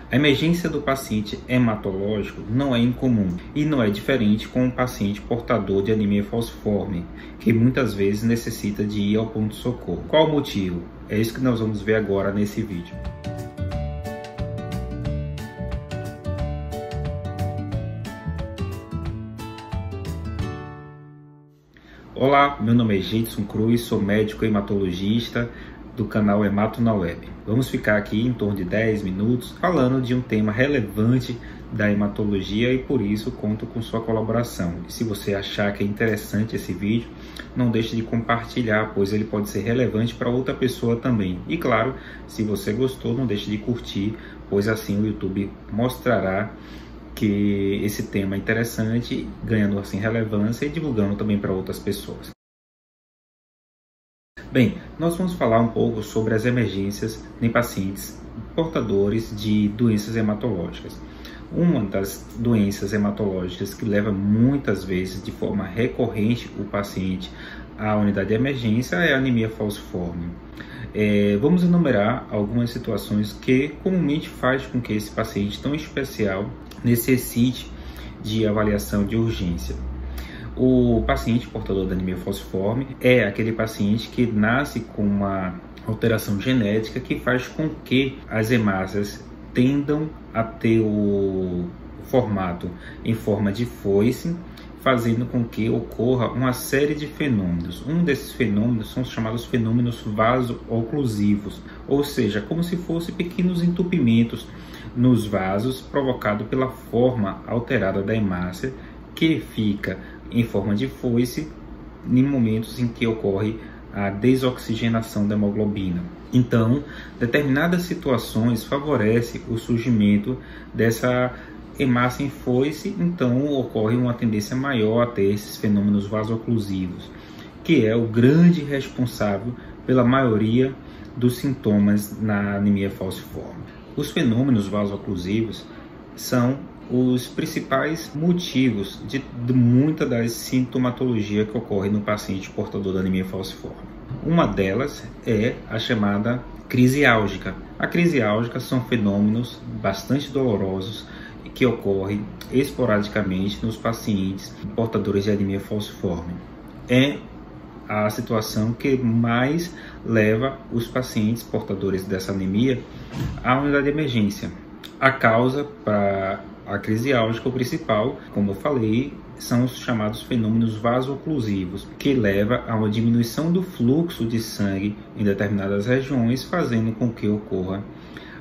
A emergência do paciente hematológico não é incomum e não é diferente com o paciente portador de anemia falciforme, que muitas vezes necessita de ir ao pronto-socorro. Qual o motivo? É isso que nós vamos ver agora nesse vídeo. Olá, meu nome é Jeidson Cruz, sou médico hematologista do canal Hemato na Web. Vamos ficar aqui em torno de 10 minutos falando de um tema relevante da hematologia e por isso conto com sua colaboração. E se você achar que é interessante esse vídeo, não deixe de compartilhar, pois ele pode ser relevante para outra pessoa também. E claro, se você gostou, não deixe de curtir, pois assim o YouTube mostrará que esse tema é interessante, ganhando assim relevância e divulgando também para outras pessoas. Bem, nós vamos falar um pouco sobre as emergências em pacientes portadores de doenças hematológicas. Uma das doenças hematológicas que leva muitas vezes de forma recorrente o paciente à unidade de emergência é a anemia falciforme. Vamos enumerar algumas situações que comumente faz com que esse paciente tão especial necessite de avaliação de urgência. O paciente portador da anemia falciforme é aquele paciente que nasce com uma alteração genética que faz com que as hemácias tendam a ter o formato em forma de foice, fazendo com que ocorra uma série de fenômenos. Um desses fenômenos são chamados fenômenos vaso-oclusivos, ou seja, como se fossem pequenos entupimentos nos vasos provocados pela forma alterada da hemácia, que fica em forma de foice em momentos em que ocorre a desoxigenação da hemoglobina. Então, determinadas situações favorecem o surgimento dessa hemácia em foice, então ocorre uma tendência maior a ter esses fenômenos vasoclusivos, que é o grande responsável pela maioria dos sintomas na anemia falciforme. Os fenômenos vasoclusivos são os principais motivos de muita das sintomatologia que ocorre no paciente portador da anemia falciforme. Uma delas é a chamada crise álgica. A crise álgica são fenômenos bastante dolorosos que ocorrem esporadicamente nos pacientes portadores de anemia falciforme. É a situação que mais leva os pacientes portadores dessa anemia à unidade de emergência. A causa para a crise álgica, o principal, como eu falei, são os chamados fenômenos vasoclusivos, que leva a uma diminuição do fluxo de sangue em determinadas regiões, fazendo com que ocorra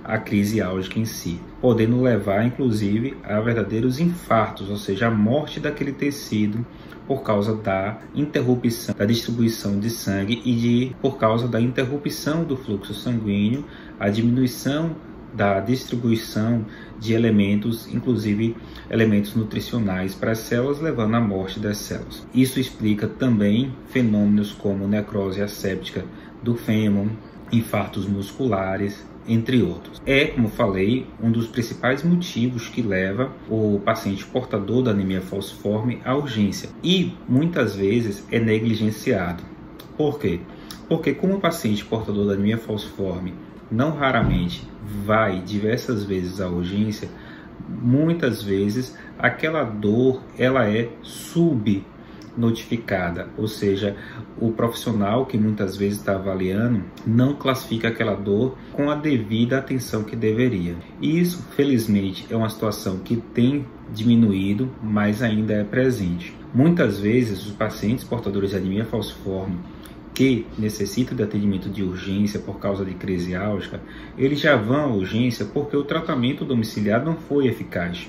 a crise álgica em si, podendo levar inclusive a verdadeiros infartos, ou seja, a morte daquele tecido por causa da interrupção da distribuição de sangue e por causa da interrupção do fluxo sanguíneo, a diminuição da distribuição de elementos, inclusive elementos nutricionais para as células, levando à morte das células. Isso explica também fenômenos como necrose asséptica do fêmur, infartos musculares, entre outros. É, como falei, um dos principais motivos que leva o paciente portador da anemia falciforme à urgência e muitas vezes é negligenciado. Por quê? Porque como o paciente portador da anemia falciforme não raramente vai diversas vezes à urgência, muitas vezes aquela dor ela é subnotificada, ou seja, o profissional que muitas vezes está avaliando não classifica aquela dor com a devida atenção que deveria. E isso, felizmente, é uma situação que tem diminuído, mas ainda é presente. Muitas vezes os pacientes portadores de anemia falciforme que necessitam de atendimento de urgência por causa de crise álgica, eles já vão à urgência porque o tratamento domiciliar não foi eficaz.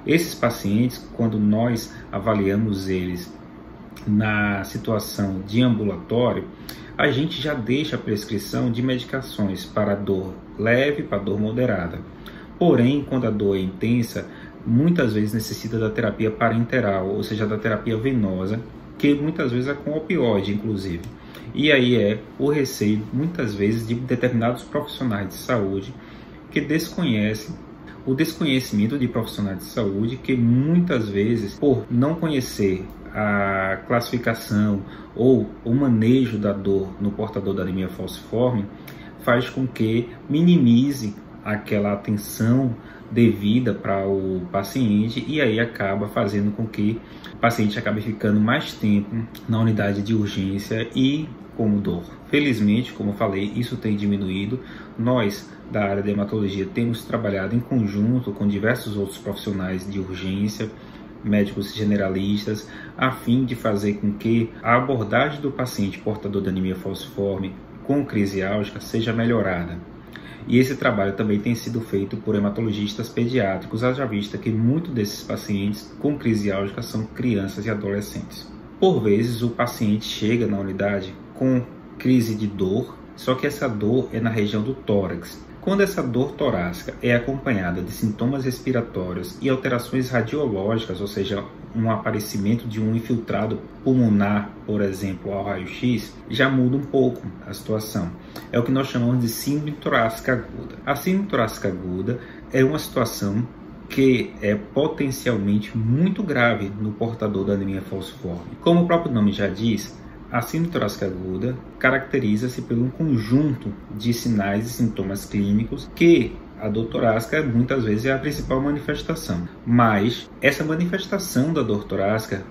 Esses pacientes, quando nós avaliamos eles na situação de ambulatório, a gente já deixa a prescrição de medicações para dor leve, para dor moderada. Porém, quando a dor é intensa, muitas vezes necessita da terapia parenteral, ou seja, da terapia venosa, que muitas vezes é com opioide, inclusive. E aí é o receio, muitas vezes, de determinados profissionais de saúde que desconhecem, o desconhecimento de profissionais de saúde que muitas vezes, por não conhecer a classificação ou o manejo da dor no portador da anemia falciforme, faz com que minimize aquela atenção devida para o paciente, e aí acaba fazendo com que o paciente acabe ficando mais tempo na unidade de urgência e com dor. Felizmente, como eu falei, isso tem diminuído. Nós da área de hematologia temos trabalhado em conjunto com diversos outros profissionais de urgência, médicos generalistas, a fim de fazer com que a abordagem do paciente portador de anemia falciforme com crise álgica seja melhorada. E esse trabalho também tem sido feito por hematologistas pediátricos, haja vista que muitos desses pacientes com crise álgica são crianças e adolescentes. Por vezes, o paciente chega na unidade com crise de dor, só que essa dor é na região do tórax. Quando essa dor torácica é acompanhada de sintomas respiratórios e alterações radiológicas, ou seja, um aparecimento de um infiltrado pulmonar, por exemplo, ao raio-x, já muda um pouco a situação. É o que nós chamamos de síndrome torácica aguda. A síndrome torácica aguda é uma situação que é potencialmente muito grave no portador da anemia falciforme. Como o próprio nome já diz, a síndrome torácica aguda caracteriza-se por um conjunto de sinais e sintomas clínicos que a dor torácica muitas vezes é a principal manifestação. Mas essa manifestação da dor torácica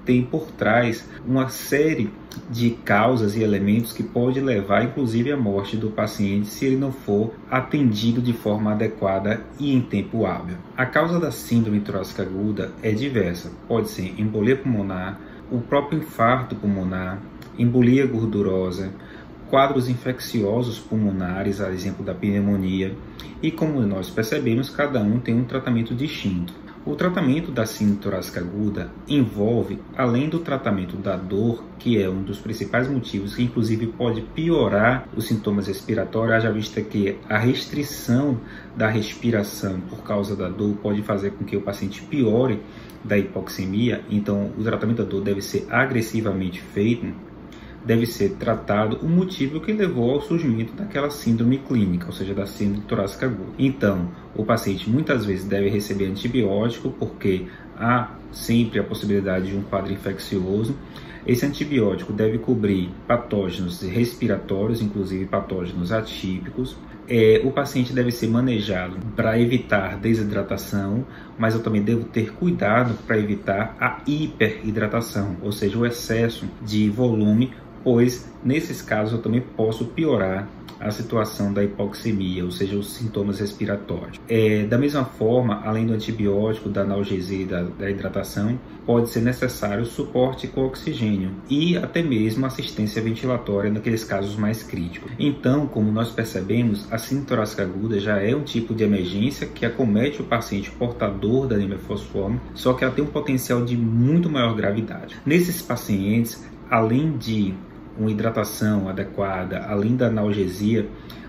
tem por trás uma série de causas e elementos que pode levar inclusive à morte do paciente se ele não for atendido de forma adequada e em tempo hábil. A causa da síndrome torácica aguda é diversa. Pode ser embolia pulmonar, o próprio infarto pulmonar, embolia gordurosa, quadros infecciosos pulmonares, a exemplo da pneumonia, e como nós percebemos, cada um tem um tratamento distinto. O tratamento da síndrome torácica aguda envolve, além do tratamento da dor, que é um dos principais motivos, que inclusive pode piorar os sintomas respiratórios, haja vista que a restrição da respiração por causa da dor pode fazer com que o paciente piore da hipoxemia, então o tratamento da dor deve ser agressivamente feito, deve ser tratado o motivo que levou ao surgimento daquela síndrome clínica, ou seja, da síndrome torácica aguda. Então, o paciente muitas vezes deve receber antibiótico, porque há sempre a possibilidade de um quadro infeccioso. Esse antibiótico deve cobrir patógenos respiratórios, inclusive patógenos atípicos. O paciente deve ser manejado para evitar desidratação, mas eu também devo ter cuidado para evitar a hiperidratação, ou seja, o excesso de volume, pois nesses casos eu também posso piorar a situação da hipoxemia, ou seja, os sintomas respiratórios. Da mesma forma, além do antibiótico, da analgesia e da hidratação, pode ser necessário suporte com oxigênio e até mesmo assistência ventilatória naqueles casos mais críticos. Então, como nós percebemos, a síndrome torácica aguda já é um tipo de emergência que acomete o paciente portador da anemia falciforme, só que ela tem um potencial de muito maior gravidade. Nesses pacientes, além de uma hidratação adequada, além da analgesia,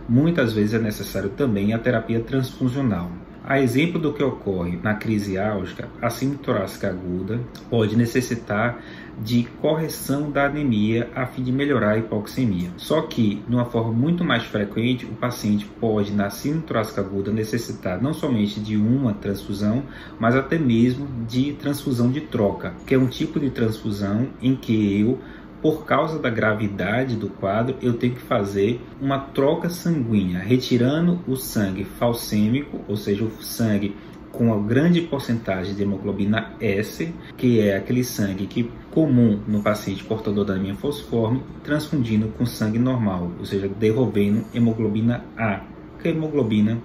muitas vezes é necessário também a terapia transfusional. A exemplo do que ocorre na crise álgica, a síndrome torácica aguda pode necessitar de correção da anemia a fim de melhorar a hipoxemia. Só que, de uma forma muito mais frequente, o paciente pode, na síndrome torácica aguda, necessitar não somente de uma transfusão, mas até mesmo de transfusão de troca, que é um tipo de transfusão em que por causa da gravidade do quadro, eu tenho que fazer uma troca sanguínea, retirando o sangue falcêmico, ou seja, o sangue com uma grande porcentagem de hemoglobina S, que é aquele sangue comum no paciente portador da anemia falciforme, transfundindo com sangue normal, ou seja, devolvendo hemoglobina A, que é a hemoglobina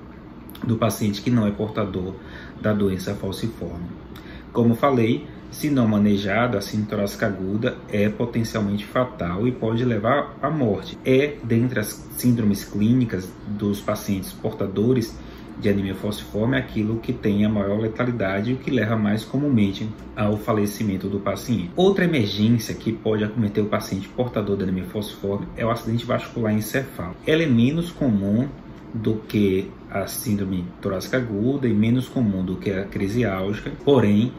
do paciente que não é portador da doença falciforme. Como falei, se não manejado, a síndrome torácica aguda é potencialmente fatal e pode levar à morte. Dentre as síndromes clínicas dos pacientes portadores de anemia falciforme, aquilo que tem a maior letalidade e o que leva mais comumente ao falecimento do paciente. Outra emergência que pode acometer o paciente portador de anemia falciforme é o acidente vascular encefálico. Ela é menos comum do que a síndrome torácica aguda e menos comum do que a crise álgica, porém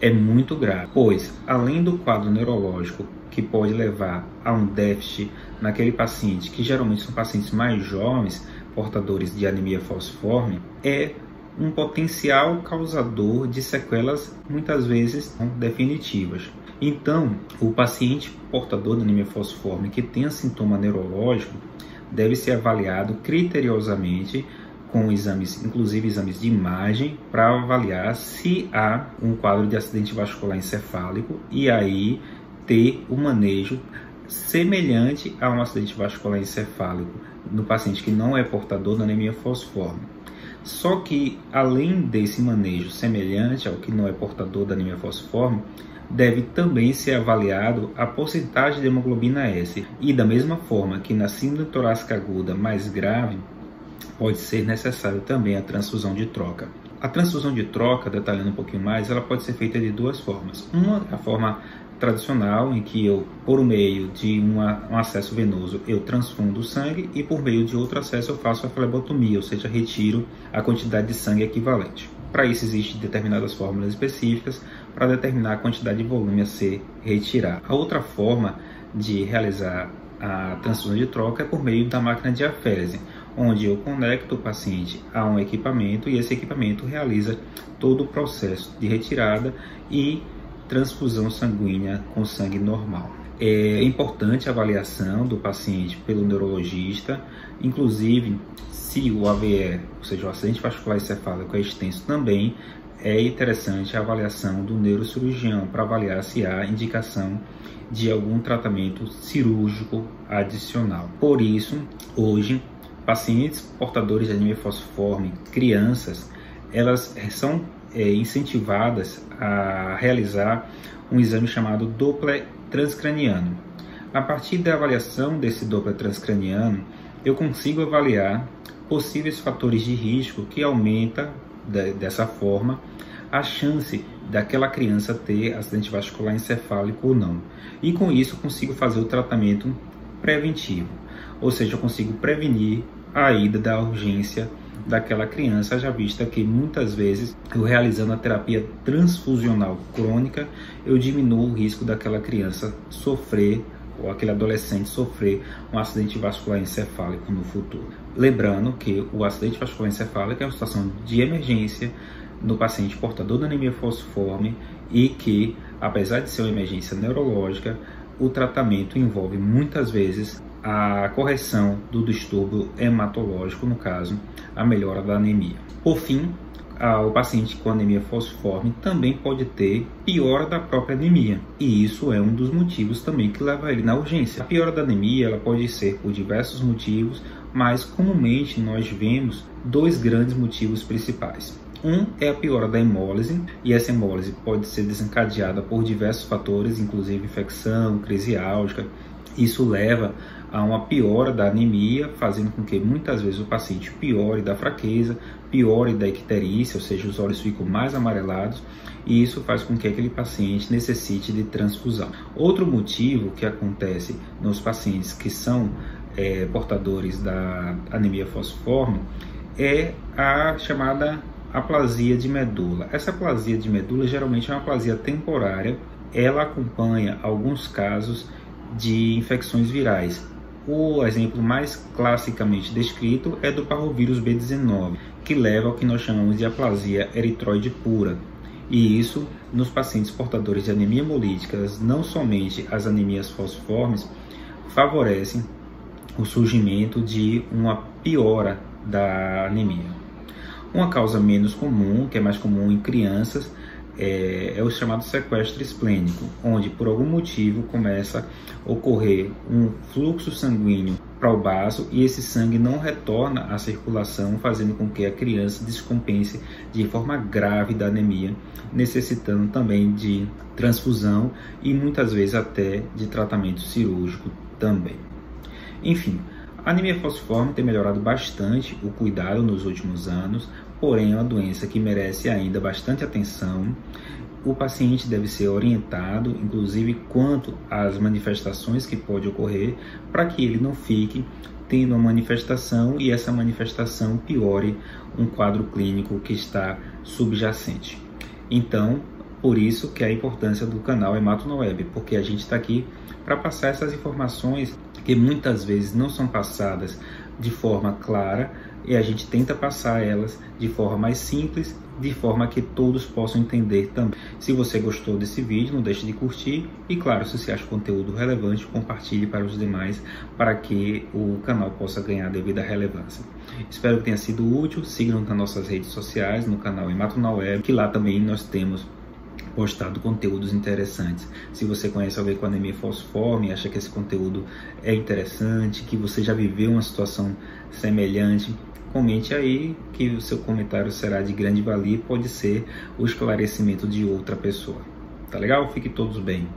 é muito grave, pois além do quadro neurológico que pode levar a um déficit naquele paciente, que geralmente são pacientes mais jovens, portadores de anemia falciforme, é um potencial causador de sequelas muitas vezes não definitivas. Então, o paciente portador de anemia falciforme que tenha sintoma neurológico deve ser avaliado criteriosamente com exames, inclusive exames de imagem, para avaliar se há um quadro de acidente vascular encefálico e aí ter o manejo semelhante a um acidente vascular encefálico no paciente que não é portador da anemia falciforme. Só que, além desse manejo semelhante ao que não é portador da anemia falciforme, deve também ser avaliado a porcentagem de hemoglobina S. E da mesma forma que na síndrome torácica aguda mais grave, pode ser necessário também a transfusão de troca. A transfusão de troca, detalhando um pouquinho mais, ela pode ser feita de duas formas. Uma, a forma tradicional, em que eu, por meio de um acesso venoso, eu transfundo o sangue, e por meio de outro acesso eu faço a flebotomia, ou seja, retiro a quantidade de sangue equivalente. Para isso existem determinadas fórmulas específicas para determinar a quantidade de volume a ser retirado. A outra forma de realizar a transfusão de troca é por meio da máquina de diafese, onde eu conecto o paciente a um equipamento e esse equipamento realiza todo o processo de retirada e transfusão sanguínea com sangue normal. É importante a avaliação do paciente pelo neurologista, inclusive se o AVE, ou seja, o acidente vascular encefálico é extenso, também é interessante a avaliação do neurocirurgião para avaliar se há indicação de algum tratamento cirúrgico adicional. Por isso, hoje, pacientes portadores de anemia falciforme, crianças, elas são incentivadas a realizar um exame chamado Doppler transcraniano. A partir da avaliação desse Doppler transcraniano, eu consigo avaliar possíveis fatores de risco que aumentam dessa forma a chance daquela criança ter acidente vascular encefálico ou não. E com isso eu consigo fazer o tratamento preventivo, ou seja, eu consigo prevenir a ida da urgência daquela criança, já vista que muitas vezes eu realizando a terapia transfusional crônica, eu diminuo o risco daquela criança sofrer, ou aquele adolescente sofrer um acidente vascular encefálico no futuro. Lembrando que o acidente vascular encefálico é uma situação de emergência no paciente portador da anemia falciforme e que, apesar de ser uma emergência neurológica, o tratamento envolve muitas vezes a correção do distúrbio hematológico, no caso, a melhora da anemia. Por fim, o paciente com anemia falciforme também pode ter piora da própria anemia, e isso é um dos motivos também que leva ele na urgência. A piora da anemia ela pode ser por diversos motivos, mas comumente nós vemos dois grandes motivos principais. Um é a piora da hemólise, e essa hemólise pode ser desencadeada por diversos fatores, inclusive infecção, crise álgica. Isso leva a uma piora da anemia, fazendo com que muitas vezes o paciente piore da fraqueza, piore da icterícia, ou seja, os olhos ficam mais amarelados, e isso faz com que aquele paciente necessite de transfusão. Outro motivo que acontece nos pacientes que são portadores da anemia falciforme é a chamada aplasia de medula. Essa aplasia de medula geralmente é uma aplasia temporária, ela acompanha alguns casos de infecções virais. O exemplo mais classicamente descrito é do parvovírus B19, que leva ao que nós chamamos de aplasia eritroide pura. E isso, nos pacientes portadores de anemia hemolítica, não somente as anemias falciformes, favorecem o surgimento de uma piora da anemia. Uma causa menos comum, que é mais comum em crianças, é o chamado sequestro esplênico, onde por algum motivo começa a ocorrer um fluxo sanguíneo para o baço e esse sangue não retorna à circulação, fazendo com que a criança descompense de forma grave da anemia, necessitando também de transfusão e muitas vezes até de tratamento cirúrgico também. Enfim, a anemia falciforme tem melhorado bastante o cuidado nos últimos anos, porém é uma doença que merece ainda bastante atenção. O paciente deve ser orientado, inclusive quanto às manifestações que pode ocorrer, para que ele não fique tendo uma manifestação e essa manifestação piore um quadro clínico que está subjacente. Então, por isso que a importância do canal HematoNoWeb, porque a gente está aqui para passar essas informações que muitas vezes não são passadas de forma clara, e a gente tenta passar elas de forma mais simples, de forma que todos possam entender também. Se você gostou desse vídeo, não deixe de curtir e, claro, se você acha o conteúdo relevante, compartilhe para os demais, para que o canal possa ganhar devida relevância. Espero que tenha sido útil. Sigam-nos nas nossas redes sociais, no canal Hemato-na-Web, que lá também nós temos postado conteúdos interessantes. Se você conhece alguém com anemia falciforme, acha que esse conteúdo é interessante, que você já viveu uma situação semelhante, comente aí, que o seu comentário será de grande valia e pode ser o esclarecimento de outra pessoa. Tá legal? Fiquem todos bem.